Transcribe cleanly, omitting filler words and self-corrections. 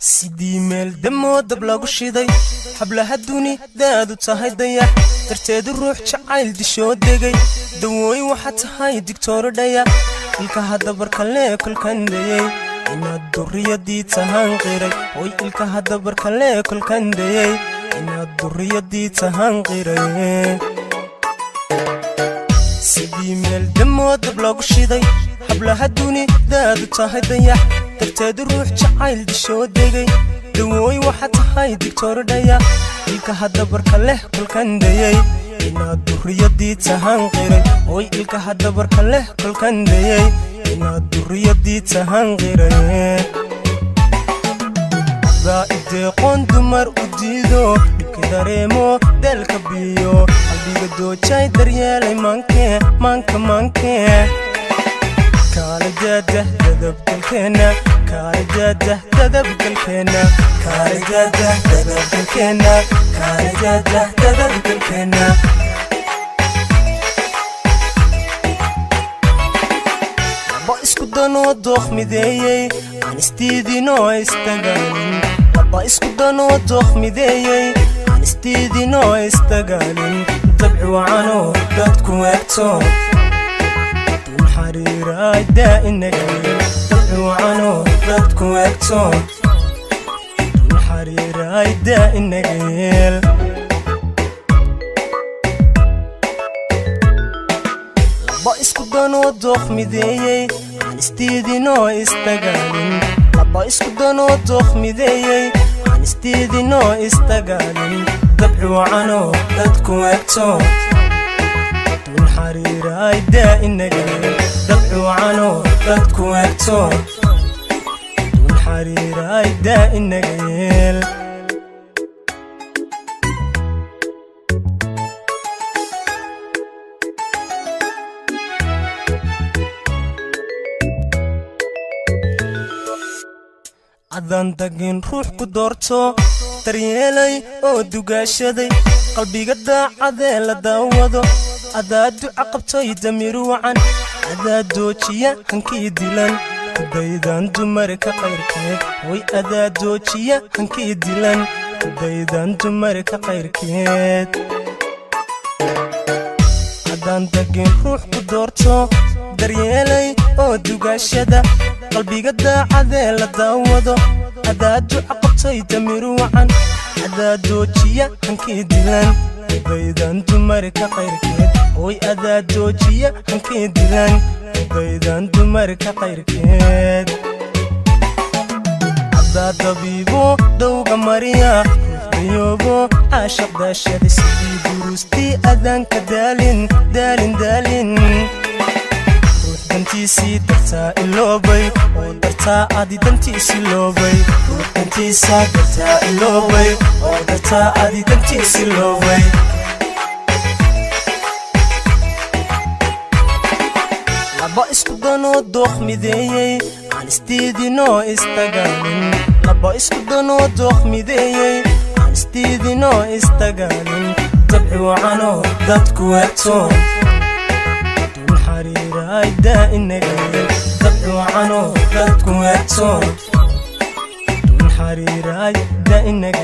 sidii meel damooda lagu shiday hablaha duni daadu tahay dayax darteed ruux jacayl dishoo degay dawooyin waxa tahay digtoor dhaya ilka hada barkale kulkan dayay inaad duriyadii tahan qiray oy ilka hada barkale kulkan dayay inaad duriyadii tahan qiray sidii meel damooda lagu shiday hablaha duni daadu tahay dayax darteed ruux jacayl dishoo degay dawooyin waxa tahay digtoor dhaya ilka hada barkale kulkan dayay inaad duriyadii tahan qiray oy ilka hada barkale kulkan dayay inaad duriyadii tahan qiray raa'idee qoon dumar u diido dhibka dareemo dalka biyo qalbiga doojay daryeelay manke kaala jaadah dadabgalkeena kaala jaadah dadabgalkeena kaala jaadah dadabgalkeena kaala jaadah dadabgalkeena laba isku danoo dooq mideeyey aan istiidinoo istagaalin laba isku danoo dooq mideeyey aan istiidinoo istagaalin dabci wacanoo dadku eegto حريراي دائنك طبعانو dadku eegto حريراي دائنك laba isku danoo dooq mideeyey aan istiidinoo istagaalin laba isku danoo dooq mideeyey aan istiidinoo istagaalin dabci wacanoo dadku eegto حريراي دائنك دبعوانو dadku eegto dun حريراي دائنك adan tagin ruux ku doorto daryeelay oo dugaashaday qalbiga daacadee la daawado adaad duca qabtay damiir wacan adaad doojiya hankii dilan kudaydan dumarka qayrkeed way adaad doojiya hankii dilan kudaydan dumarka qayrkeed adan tagin ruux ku doorto daryeelay oo dugaashada qalbiga daacadee la daawado adaad duca qabtay damiir wacan adaad doojiya hankii dilan kudaydan dumarka qayrkeed oy adaad doojiya hankii dilan kudaydan dumarka qayrkeed adaad dabiibo dawga mariya ruuxdayoobo caashaq daashada sidii durustii adaanka daalin ruux dantiisii dartaa iloobay oo dartaa adi dantiisi loobay ruux dantiisa dartaa iloobay oo dartaa adi dantiisi loobay laba isku danoo dooq mideeyey aan istiidinoo istagaalin laba isku danoo dooq mideeyey aan istiidinoo istagaalin dabci wacanoo dadku eegto dun حريراي دائنك dabci wacanoo dadku eegto dun حريراي دائنك